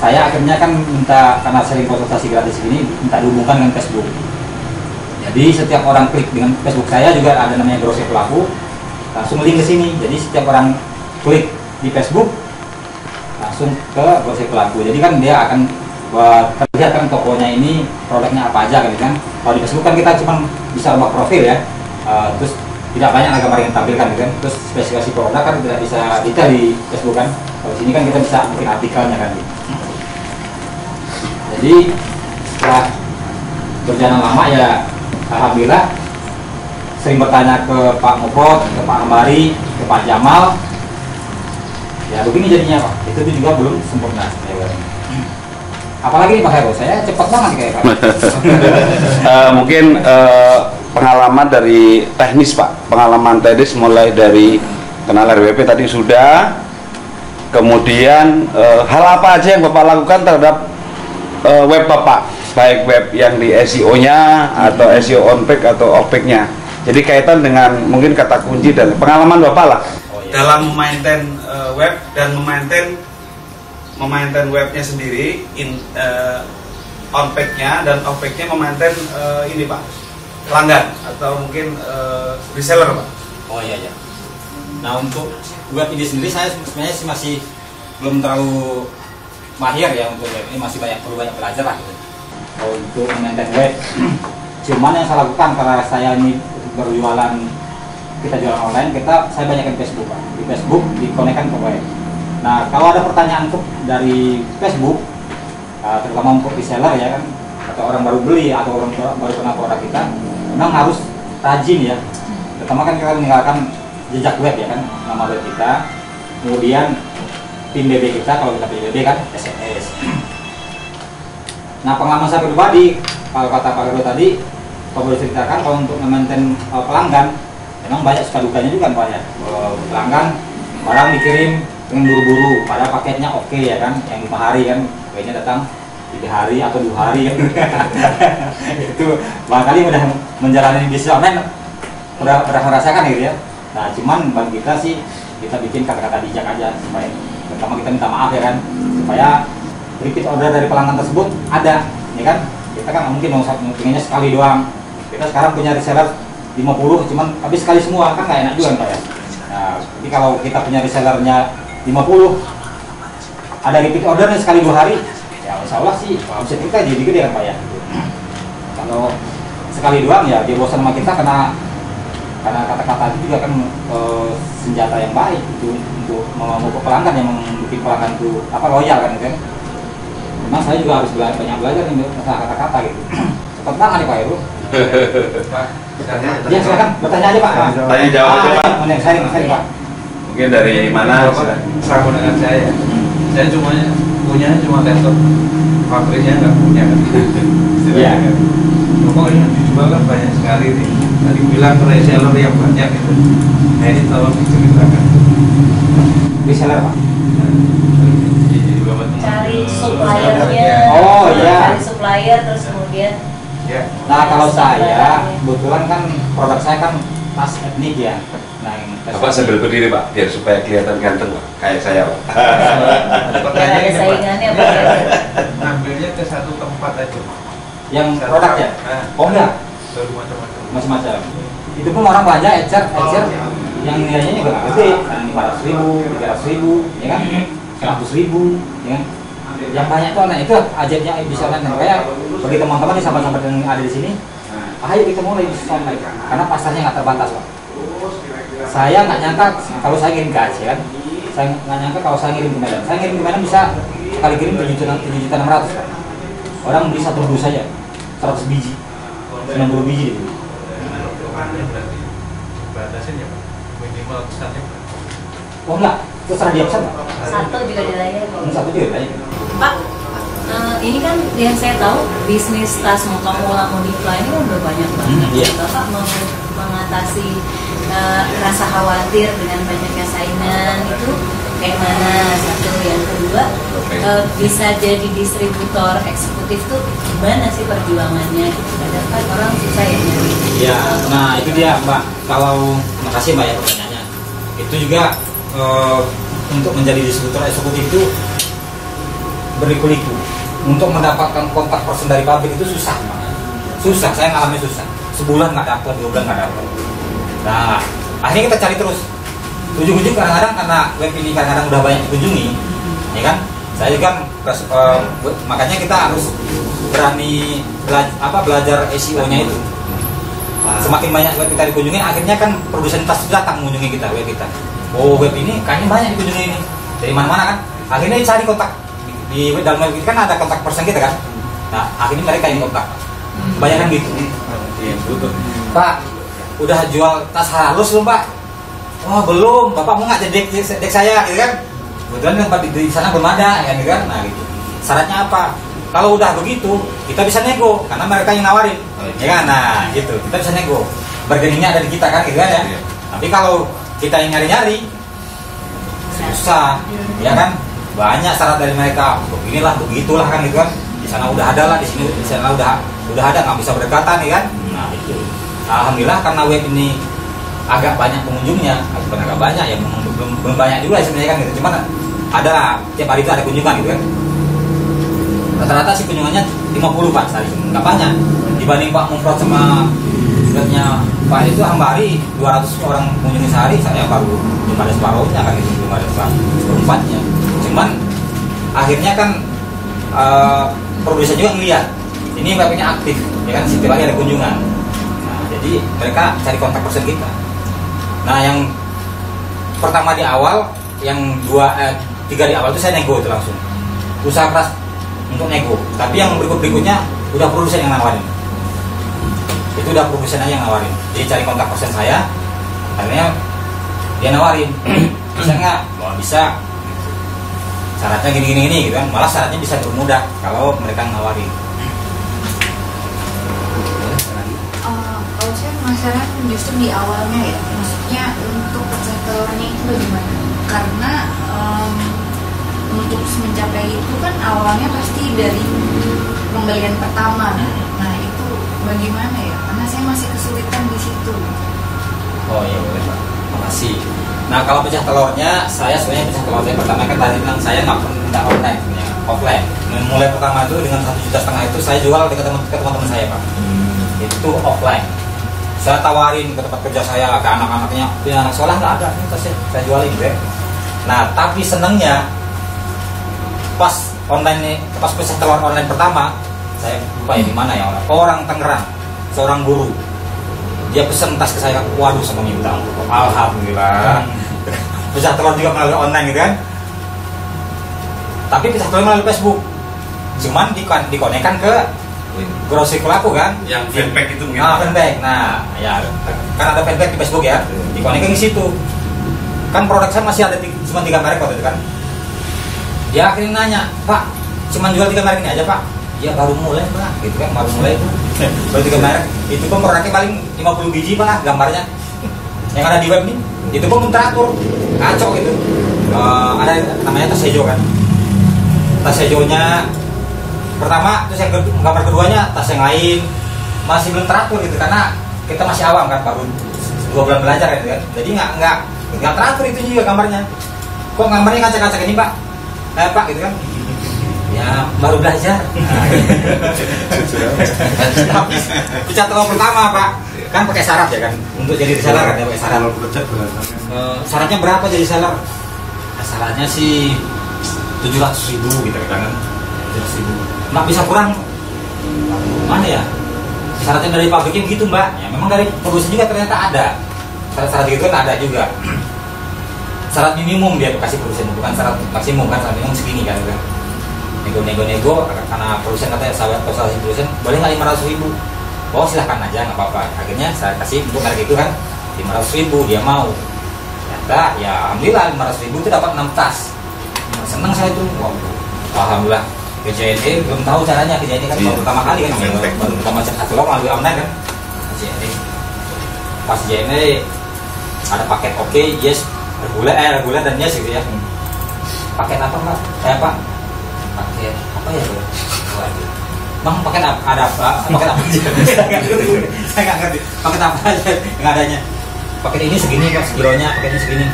saya akhirnya kan minta, karena sering konsultasi gratis ini, minta dihubungkan dengan Facebook. Jadi setiap orang klik dengan Facebook saya juga ada namanya Grosir Pelaku, langsung link ke sini. Jadi setiap orang klik di Facebook langsung ke Grosir Pelaku. Jadi kan dia akan terlihat kan tokonya ini produknya apa aja kan. Kalau di Facebook kan kita cuma bisa ubah profil ya, terus tidak banyak gambar yang tampilkan gitu kan. Terus spesifikasi produk kan tidak bisa detail di Facebook kan. Kalau sini kan kita bisa bikin artikelnya kan. Jadi setelah berjalan lama ya, alhamdulillah sering bertanya ke Pak Mupot, ke Pak Hambari, ke Pak Jamal. Ya begini jadinya Pak. Itu juga belum sempurna sebenarnya. Apalagi nih Pak Heru, saya cepat banget kayak Pak. Mungkin pengalaman dari teknis Pak, pengalaman teknis mulai dari kenal RWP tadi sudah, kemudian hal apa aja yang Bapak lakukan terhadap web Bapak, baik web yang di SEO-nya atau SEO on-page atau off-page-nya. Jadi kaitan dengan mungkin kata kunci dan pengalaman Bapak lah dalam memaintain web dan memaintain webnya sendiri, on-page-nya dan off-page-nya memaintain ini Pak, pelanggan atau mungkin reseller Pak. Oh iya iya. Nah untuk web ini sendiri saya sebenarnya masih belum terlalu mahir ya untuk web ini, masih perlu banyak belajar lah gitu. Untuk memaintain web, cuman yang saya lakukan karena saya ini berjualan, kita jualan online, saya banyakkan Facebook Pak. Di Facebook dikonekkan ke web. Nah kalau ada pertanyaan dari Facebook, terutama untuk reseller ya kan, atau orang baru beli atau orang baru kenal produk kita, memang harus rajin ya. Pertama kan kita meninggalkan jejak web ya kan, nama web kita, kemudian PIN BB kita, kalau kita PIN BB kan SMS. Nah pengalaman saya pribadi, kalau kata Pak Heru tadi, Pak boleh ceritakan kalau untuk memaintain pelanggan, memang banyak suka dukanya juga Pak ya. Pelanggan barang dikirim dengan buru-buru, padahal paketnya oke ya kan, yang 5 hari kan, kayaknya datang 3 hari atau 2 hari kan. Itu barangkali udah menjalani bisnis online, udah merasakan gitu ya. Nah cuman bagi kita sih, kita bikin kata-kata bijak aja supaya pertama kita minta maaf ya kan, supaya repeat order dari pelanggan tersebut ada ya kan. Kita kan mungkin pengennya sekali doang, kita sekarang punya reseller 50 cuman tapi sekali semua kan nggak enak juga Pak ya. Nah jadi kalau kita punya resellernya 50, ada repeat ordernya sekali 2 hari, ya insya Allah sih omset kita jadi gede kan Pak ya. Kalau sekali doang ya dia bosan sama kita, karena kata-kata itu juga kan senjata yang baik itu untuk memupuk pelanggan, yang membuat pelanggan itu loyal kan gitu kan. Memang saya juga harus banyak belajar nih masalah kata-kata gitu. Cepat banget nih Pak Heru. Pak, Ya silakan bertanya aja Pak. Tanya jawab aja Pak. Saya Pak. Mungkin dari mana? Sama dengan saya. Saya punya cuma laptop, pabriknya nggak punya kan. Iya. Pokoknya dijual kan banyak sekali nih. Tadi bilang reseller yang banyak itu. Nah ini tolong diceritakan. Reseller Pak. Cari suppliernya. Oh iya. Cari supplier terus kemudian. Ya. Nah kalau saya kebetulan kan produk saya kan tas etnik ya. Nah yang Bapak sambil berdiri Pak, biar supaya kelihatan ganteng Pak, kayak saya Pak. Ada saingannya Pak ya. Ngambilnya ke satu tempat aja. yang produknya? Oh enggak, macam-macam. Itu pun orang belanja ecer yang nilainya juga nggak gede, kan 500.000, 300.000, ya kan, 100.000, ya kan. Yang banyak tuh, nah itu ajaibnya bisa online. Kayak bagi teman-teman di sahabat-sahabat yang ada di sini, ayo kita mulai bisnis online, karena pasarnya nggak terbatas Pak. Saya nggak nyangka kalau saya ngirim ke Aceh kan, saya nggak nyangka kalau saya ngirim ke Medan. Saya ngirim ke Medan bisa sekali kirim 7.600.000 Pak. Orang beli 1 dus saja, 100 biji, 90 biji itu. Batasnya minimal pesannya. Oh enggak, terserah dia pesan Pak. Satu juga dilayani. Satu juga dilayani. Pak, ini kan yang saya tahu bisnis tas Motomula Modifly ini kan udah banyak banget. Iya. Bapak mengatasi rasa khawatir dengan banyaknya saingan itu kayak mana? Satu, yang kedua bisa jadi distributor eksekutif tuh gimana sih perjuangannya? Kadang kan orang susah ya nyari. Ya, nah itu dia Mbak. Kalau makasih Mbak ya pertanyaannya. Itu juga untuk menjadi distributor eksekutif itu berliku-liku. Untuk mendapatkan kontak person dari pabrik itu susah, Pak. Susah, saya ngalamin susah. Sebulan nggak dapat, 2 bulan nggak dapat. Nah, akhirnya kita cari terus. Ujung-ujung kadang-kadang karena web ini kadang-kadang udah banyak dikunjungi, ya kan? Saya kan makanya kita harus berani belajar SEO-nya itu. Semakin banyak web kita dikunjungi, akhirnya kan produsen tas datang mengunjungi kita, web kita. Oh, web ini kayaknya banyak dikunjungi ini. Dari mana-mana kan? Akhirnya cari kontak di dalam web kan ada kontak person kita kan. Nah, akhirnya mereka yang kontak. Banyak kan gitu. Pak, udah jual tas halus belum, Pak? Oh, belum. Bapak mau nggak jadi dek saya, gitu kan? Kebetulan tempat di sana belum ada, ya, gitu kan? Nah, gitu. Syaratnya apa? Kalau udah begitu, kita bisa nego karena mereka yang nawarin, ya kan? Nah, gitu. Kita bisa nego. Bargainingnya ada di kita kan, gitu kan ya? Tapi kalau kita yang nyari-nyari, susah, ya kan? Banyak syarat dari mereka. Beginilah, begitulah kan, gitu kan? Di sana udah ada lah, di sana udah ada, nggak bisa berdekatan, ya kan? Nah, itu. Alhamdulillah karena web ini agak banyak pengunjungnya, bukan agak banyak ya, belum banyak juga sebenarnya kan, gitu. Cuman ada lah, tiap hari itu ada kunjungan, gitu kan? Rata-rata sih kunjungannya 50 Pak sehari, nggak banyak. Dibanding Pak Mumprot sama webnya Pak itu Hambari 200 orang mengunjungi sehari, saya baru belum ada separuhnya kan, itu belum ada seperempatnya. Cuman akhirnya kan produsen juga ngeliat ini webnya aktif, ya kan, setiap hari ada kunjungan. Nah, jadi mereka cari kontak person kita. Nah, yang pertama di awal, yang 3 di awal itu saya nego itu langsung. Usaha keras untuk nego. Tapi yang berikutnya udah produsen yang nawarin. Itu udah produsen aja yang nawarin. Jadi cari kontak person saya, akhirnya dia nawarin. Bisa nggak? Wah, bisa. Syaratnya gini gitu kan. Malah syaratnya bisa dipermudah kalau mereka nawarin. Kalau saya penasaran justru di awalnya ya, maksudnya untuk pecah telurnya itu bagaimana? Karena untuk mencapai itu kan awalnya pasti dari pembelian pertama. Nah, itu bagaimana ya? Karena saya masih kesulitan di situ. Oh iya, boleh Pak. Makasih. Nah, kalau pecah telurnya, saya sebenarnya pecah telur saya pertama kan tadi bilang saya nggak online, offline. Mulai pertama itu dengan 1,5 juta itu saya jual ke teman-teman saya Pak. Itu offline. Saya tawarin ke tempat kerja saya, ke anak-anaknya, punya anak sekolah nggak ada, saya jualin deh. Nah, tapi senengnya pas online, pas pecah telur online pertama, saya lupa ya di mana ya, orang Tangerang, seorang guru, dia pesen tas ke saya, waduh sama minta, alhamdulillah. Pecah telur juga melalui online gitu kan. Tapi pecah telur melalui Facebook, cuman dikonekkan ke grocery pelaku kan, yang fanpage itu mungkin. Fanpage. Nah, ya kan ada fanpage di Facebook ya, dikonekkan ke situ. Kan produk saya masih ada cuma 3 merek waktu itu kan. Dia akhirnya nanya, Pak, cuma jual 3 merek ini aja Pak? Ya baru mulai Pak, gitu kan, baru mulai itu. Baru 3 merek, itu pun produknya paling 50 biji Pak gambarnya. Yang ada di web nih, itu pun belum teratur, kacau gitu. Ada namanya tas hijau kan. Tas hijaunya pertama, terus yang gambar keduanya tas yang lain masih belum teratur gitu, karena kita masih awam kan, baru 2 bulan belajar gitu kan. Jadi nggak teratur itu juga gambarnya. Kok gambarnya ngacak-ngacak ini Pak? Pak gitu kan. Ya baru belajar. Pecah telur pertama Pak, kan pakai syarat ya kan, untuk jadi reseller kan ya pakai syarat. Syaratnya berapa jadi seller? Nah, syaratnya sih 700.000 gitu kan. 700.000. Nggak bisa kurang. Mana ya? Syaratnya dari pabriknya begitu Mbak. Ya memang dari produsen juga ternyata ada. Syarat-syarat gitu kan ada juga. Syarat minimum dia kasih produsen, bukan syarat maksimum kan, syarat minimum segini kan. Nego karena produsen katanya sahabat konsultasi produsen, boleh nggak 500.000? Oh silahkan aja, nggak apa-apa. Akhirnya saya kasih untuk harga itu kan 500.000, dia mau. Ternyata ya alhamdulillah 500.000 itu dapat 6 tas. Senang saya itu. Wow. Alhamdulillah. Ke JNE belum tahu caranya, ke JNE kan baru pertama kali kan, baru pertama satu log melalui online kan. Pas JNE ada paket oke, yes, reguler dan yes gitu ya. Paket apa Pak? Pak, paket apa ya Bro? Bang, paket apa? Ada apa? Paket apa aja? Saya nggak ngerti. Paket apa aja yang adanya? Paket ini segini Pak, sekilonya, paket ini segini.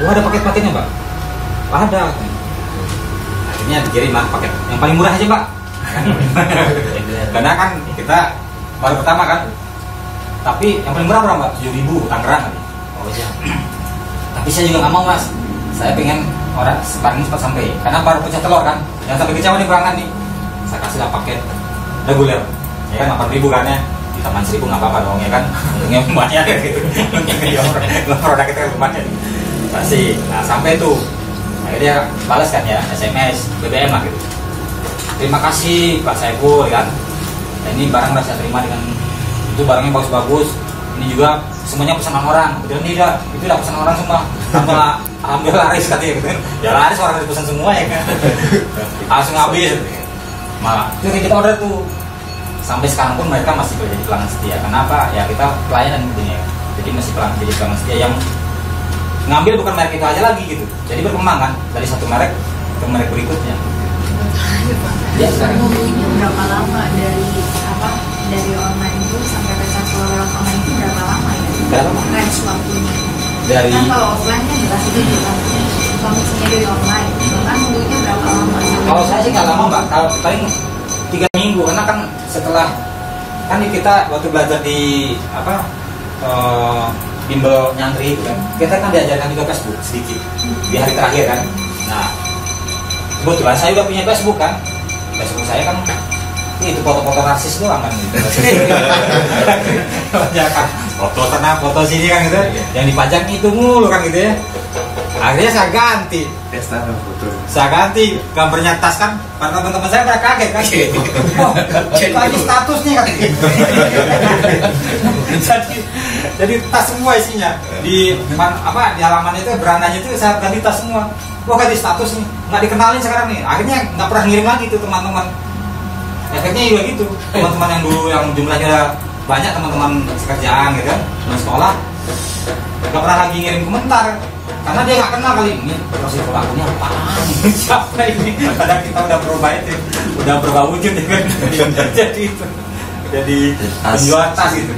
Oh ada paket-paketnya Pak? Ada. Akhirnya akhirnya dikirim lah paket yang paling murah aja Pak. Karena kan kita baru pertama kan, tapi yang paling murah berapa Mbak? 7.000 Tangerang kan. Oh iya. Tapi saya juga nggak mau Mas, saya pengen orang paling cepat sampai, karena baru pecah telur kan, jangan sampai kecewa nih pelanggan nih. Saya kasih lah paket reguler, ya kan 8.000 kan ya, di taman 1.000 nggak apa-apa dong ya kan, untungnya banyak gitu. Produk kita lumayan kasih. Nah sampai tuh akhirnya balas kan ya, SMS, BBM lah gitu. Terima kasih Pak Saiful kan, nah, ini barang udah saya terima dengan itu, barangnya bagus-bagus. Ini juga semuanya pesanan orang, betul tidak? Itu udah pesanan orang semua, tambah alhamdulillah laris katanya gitu. Ya laris, orang pesan semua ya kan. Langsung habis. Malah itu kita order tuh. Sampai sekarang pun mereka masih menjadi pelanggan setia. Kenapa? Ya kita pelayanan intinya. Jadi masih jadi pelanggan setia yang ngambil bukan merek itu aja lagi gitu. Jadi berkembang kan dari satu merek ke merek berikutnya. Ya, nunggunya berapa lama dari online itu sampai restoran online itu berapa lama ya? Berapa? Range waktunya. Dari Kan kalau offline kan jelas itu juga komisinya dari online. Kan nunggunya berapa lama? kalau saya sih nggak lama Mbak, kalau paling 3 minggu, karena kan setelah kan kita waktu belajar di bimbel nyantri itu kan, kita kan diajarkan juga Facebook sedikit di hari terakhir kan. Nah kebetulan saya udah punya Facebook kan, Facebook saya kan itu foto-foto rasis doang kan gitu. Banyak kan foto sana foto sini kan gitu, yang dipajang itu mulu kan gitu ya. Akhirnya saya ganti, saya ganti gambarnya tas kan, para teman-teman saya pada kaget kan. Oh, lagi statusnya kan. jadi tas semua isinya di di halaman itu, berananya itu saya ganti tas semua. Wah, ganti status nih, nggak dikenalin sekarang nih. Akhirnya nggak pernah ngirim lagi tuh teman-teman. Efeknya juga gitu, teman-teman yang dulu yang jumlahnya banyak, teman-teman sekerjaan gitu kan, teman sekolah, nggak pernah lagi ngirim komentar. Karena dia nggak kenal kali ini proses pelakunya apaan, siapa ini. Padahal kita udah berubah itu, udah berubah wujud ya kan. Jadi itu, jadi penjual tas gitu.